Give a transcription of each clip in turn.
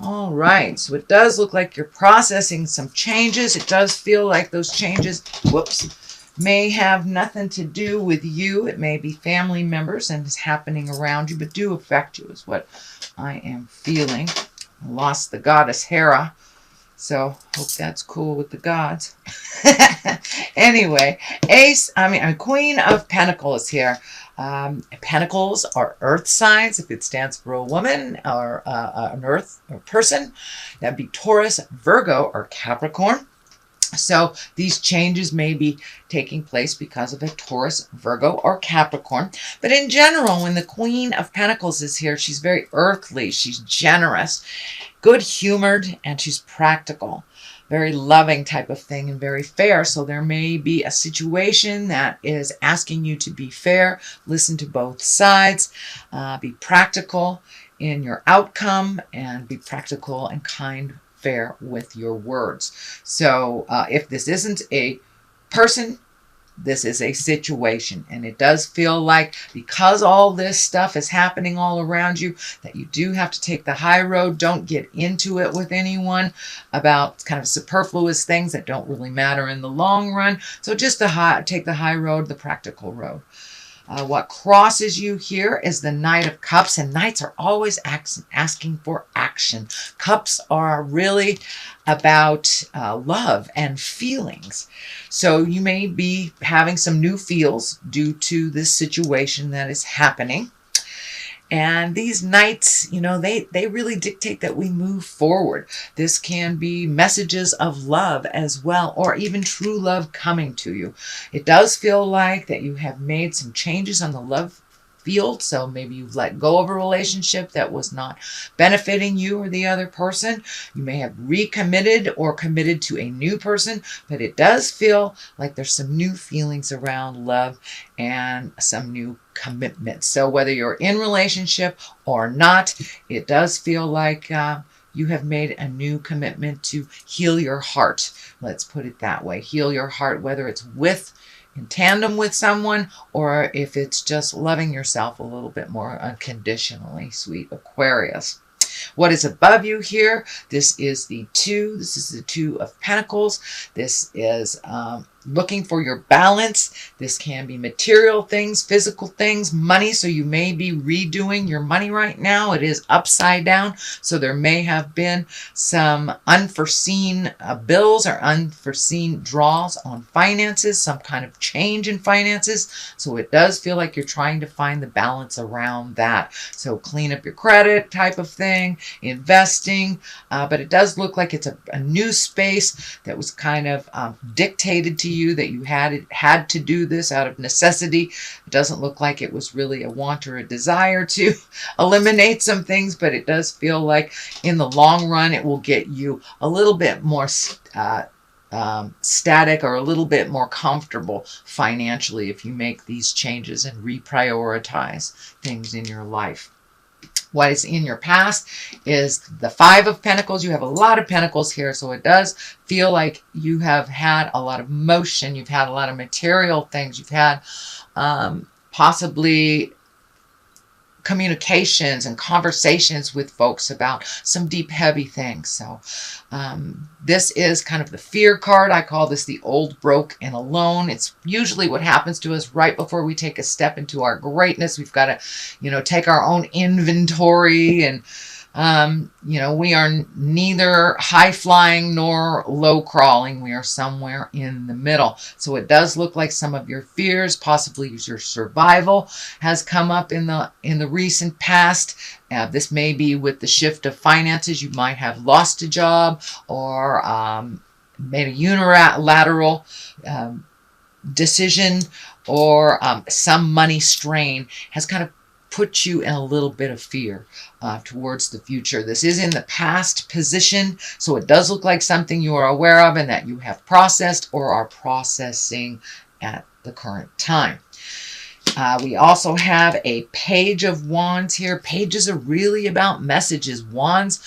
All right, so it does look like you're processing some changes. It does feel like those changes, whoops, may have nothing to do with you. It may be family members and is happening around you, but do affect you is what I am feeling. I lost the goddess Hera, so hope that's cool with the gods. Anyway, Queen of Pentacles here. Pentacles are earth signs. If it stands for a woman or an earth or person, that'd be Taurus, Virgo, or Capricorn. So these changes may be taking place because of a Taurus, Virgo, or Capricorn. But in general, when the Queen of Pentacles is here, she's very earthly. She's generous, good-humored, and she's practical. Very loving type of thing and very fair. So there may be a situation that is asking you to be fair, listen to both sides, be practical in your outcome, and be practical and kind, fair with your words. So if this isn't a person, this is a situation, and it does feel like because all this stuff is happening all around you that you do have to take the high road. Don't get into it with anyone about kind of superfluous things that don't really matter in the long run. So just take the high road, the practical road. What crosses you here is the Knight of Cups, and Knights are always asking for action. Cups are really about love and feelings. So you may be having some new feels due to this situation that is happening. And these Knights, they really dictate that we move forward. This can be messages of love as well, or even true love coming to you. It does feel like that you have made some changes on the love field. So maybe you've let go of a relationship that was not benefiting you or the other person. You may have recommitted or committed to a new person, but it does feel like there's some new feelings around love and some new commitment. So whether you're in relationship or not, it does feel like you have made a new commitment to heal your heart. Let's put it that way. Heal your heart, whether it's in tandem with someone, or if it's just loving yourself a little bit more unconditionally, sweet Aquarius. What is above you here? This is the Two. This is the Two of Pentacles. This is looking for your balance. This can be material things, physical things, money. So you may be redoing your money right now. It is upside down. So there may have been some unforeseen bills or unforeseen draws on finances, some kind of change in finances. So it does feel like you're trying to find the balance around that. So clean up your credit type of thing, investing. But it does look like it's a new space that was kind of dictated to you, that you had to do this out of necessity. It doesn't look like it was really a want or a desire to eliminate some things, but it does feel like in the long run it will get you a little bit more static or a little bit more comfortable financially if you make these changes and reprioritize things in your life. What is in your past is the Five of Pentacles. You have a lot of pentacles here, so it does feel like you have had a lot of motion. You've had a lot of material things. You've had possibly communications and conversations with folks about some deep, heavy things. So this is kind of the fear card. I call this the old, broke, and alone. It's usually what happens to us right before we take a step into our greatness. We've got to, take our own inventory, and we are neither high flying nor low crawling. We are somewhere in the middle. So it does look like some of your fears, possibly your survival, has come up in the recent past. This may be with the shift of finances. You might have lost a job or made a unilateral decision, or some money strain has kind of put you in a little bit of fear towards the future. This is in the past position, so it does look like something you are aware of and that you have processed or are processing at the current time. We also have a Page of Wands here. Pages are really about messages. Wands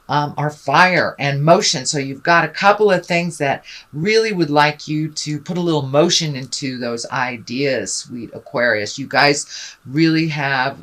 are fire and motion. So you've got a couple of things that really would like you to put a little motion into those ideas, sweet Aquarius. You guys really have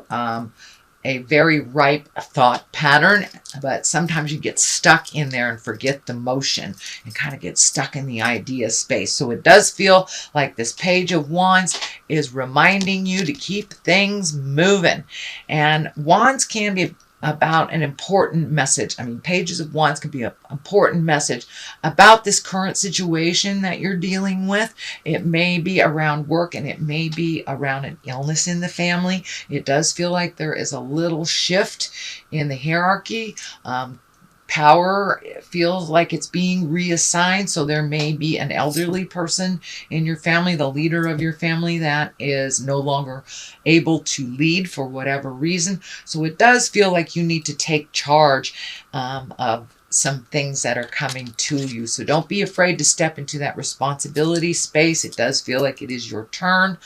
a very ripe thought pattern, but sometimes you get stuck in there and forget the motion and kind of get stuck in the idea space. So it does feel like this Page of Wands is reminding you to keep things moving. And Wands can be about an important message. I mean, Pages of Wands can be an important message about this current situation that you're dealing with. It may be around work, and it may be around an illness in the family. It does feel like there is a little shift in the hierarchy. Power feels like it's being reassigned. So there may be an elderly person in your family, the leader of your family, that is no longer able to lead for whatever reason. So it does feel like you need to take charge of some things that are coming to you. So don't be afraid to step into that responsibility space. It does feel like it is your turn.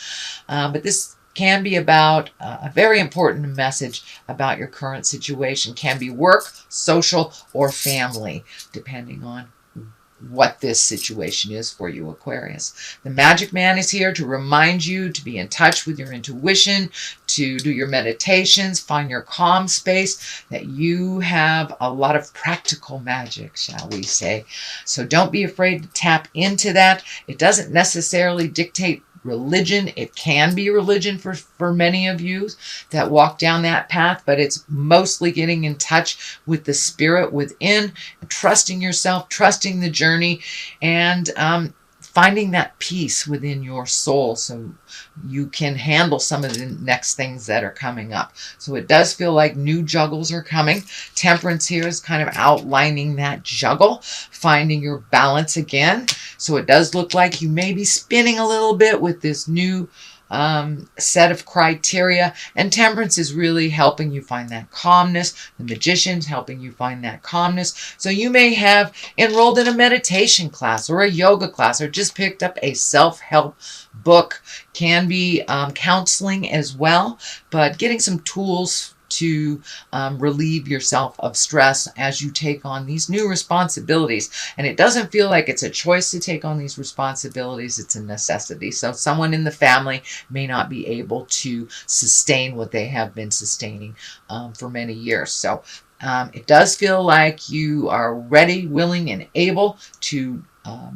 But this can be about a very important message about your current situation. Can be work, social, or family, depending on what this situation is for you, Aquarius. The Magic Man is here to remind you to be in touch with your intuition, to do your meditations, find your calm space, that you have a lot of practical magic, shall we say. So don't be afraid to tap into that. It doesn't necessarily dictate religion. It can be religion for many of you that walk down that path, but it's mostly getting in touch with the spirit within, trusting yourself, trusting the journey, and finding that peace within your soul so you can handle some of the next things that are coming up. So it does feel like new juggles are coming. Temperance here is kind of outlining that juggle, finding your balance again. So it does look like you may be spinning a little bit with this new set of criteria, and Temperance is really helping you find that calmness. The Magician's helping you find that calmness. So you may have enrolled in a meditation class or a yoga class, or just picked up a self-help book. Can be counseling as well, but getting some tools to relieve yourself of stress as you take on these new responsibilities. And it doesn't feel like it's a choice to take on these responsibilities, it's a necessity. So someone in the family may not be able to sustain what they have been sustaining for many years. So it does feel like you are ready, willing, and able to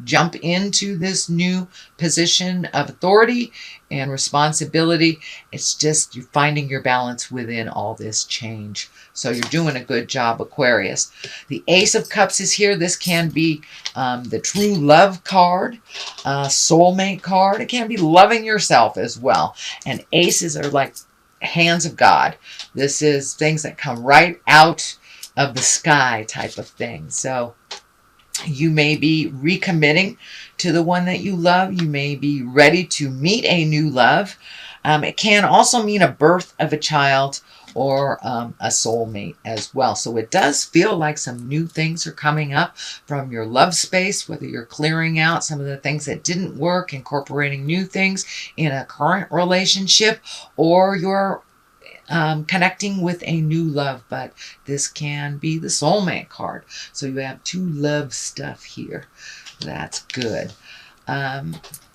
jump into this new position of authority and responsibility. It's just you're finding your balance within all this change. So you're doing a good job, Aquarius. The Ace of Cups is here. This can be the true love card, soulmate card. It can be loving yourself as well. And aces are like hands of God. This is things that come right out of the sky type of thing. So you may be recommitting to the one that you love. You may be ready to meet a new love. It can also mean a birth of a child or a soulmate as well. So it does feel like some new things are coming up from your love space, whether you're clearing out some of the things that didn't work, incorporating new things in a current relationship, or you're connecting with a new love. But this can be the soulmate card. So you have two love stuff here. That's good.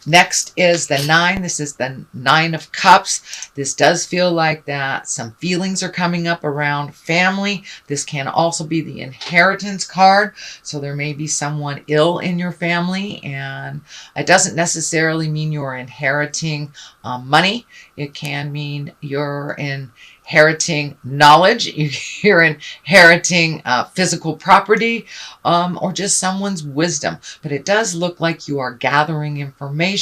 Next is the 9. This is the 9 of Cups. This does feel like that some feelings are coming up around family. This can also be the inheritance card. So there may be someone ill in your family, and it doesn't necessarily mean you're inheriting money. It can mean you're inheriting knowledge, you're inheriting physical property, or just someone's wisdom. But it does look like you are gathering information,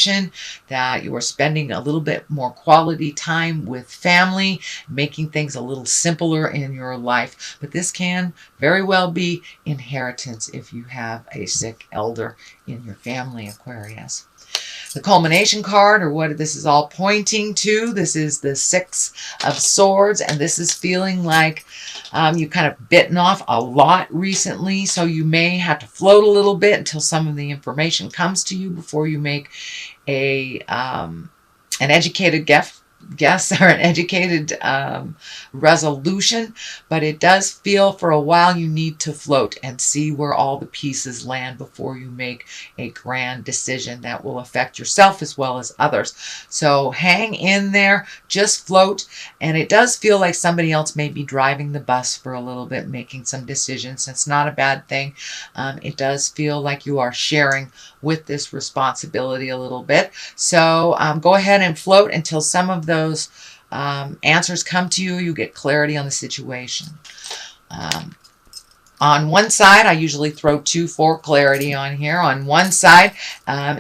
that you are spending a little bit more quality time with family, making things a little simpler in your life. But this can very well be inheritance if you have a sick elder in your family, Aquarius. The culmination card, or what this is all pointing to, this is the 6 of Swords, and this is feeling like you kind of bitten off a lot recently, so you may have to float a little bit until some of the information comes to you before you make a an educated guess, or an educated resolution, but it does feel for a while you need to float and see where all the pieces land before you make a grand decision that will affect yourself as well as others. So hang in there, just float, and it does feel like somebody else may be driving the bus for a little bit, making some decisions. It's not a bad thing. It does feel like you are sharing with this responsibility a little bit. So go ahead and float until some of those answers come to you. You get clarity on the situation. On one side, I usually throw 2 for clarity on here. On one side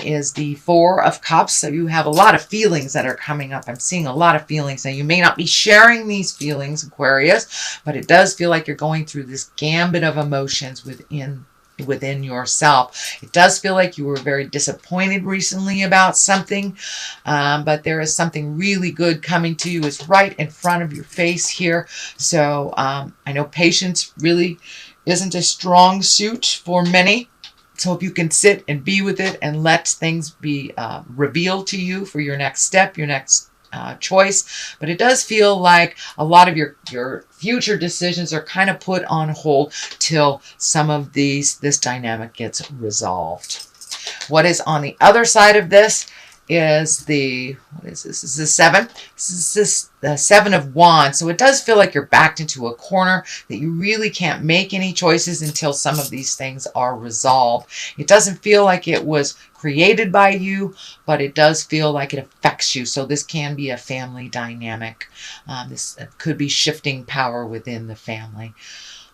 is the 4 of Cups. So you have a lot of feelings that are coming up. I'm seeing a lot of feelings. Now, you may not be sharing these feelings, Aquarius, but it does feel like you're going through this gambit of emotions within yourself. It does feel like you were very disappointed recently about something, but there is something really good coming to you. It's right in front of your face here. So I know patience really isn't a strong suit for many. So if you can sit and be with it and let things be revealed to you for your next step, your next choice. But it does feel like a lot of your future decisions are kind of put on hold till some of this dynamic gets resolved. What is on the other side of this is what is this? This is the 7. This is the 7 of Wands. So it does feel like you're backed into a corner, that you really can't make any choices until some of these things are resolved. It doesn't feel like it was created by you, but it does feel like it affects you. So this can be a family dynamic. This could be shifting power within the family.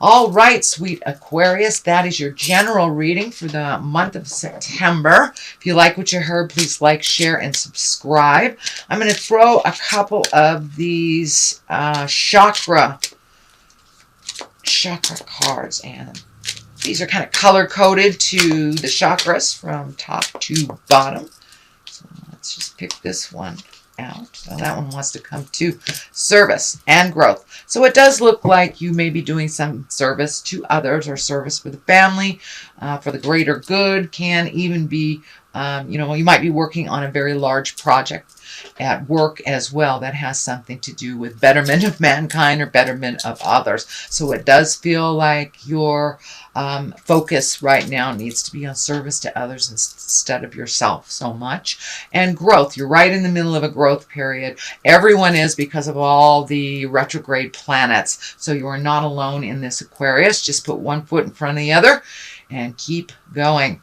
All right, sweet Aquarius, that is your general reading for the month of September. If you like what you heard, please like, share, and subscribe. I'm going to throw a couple of these chakra cards, and these are kind of color-coded to the chakras from top to bottom. So let's just pick this one out. So that one wants to come to service and growth. So it does look like you may be doing some service to others or service for the family, for the greater good. Can even be, you might be working on a very large project at work as well that has something to do with betterment of mankind or betterment of others. So it does feel like your focus right now needs to be on service to others instead of yourself so much. And growth, you're right in the middle of a growth period. Everyone is, because of all the retrograde planets. So you are not alone in this, Aquarius. Just put one foot in front of the other and keep going.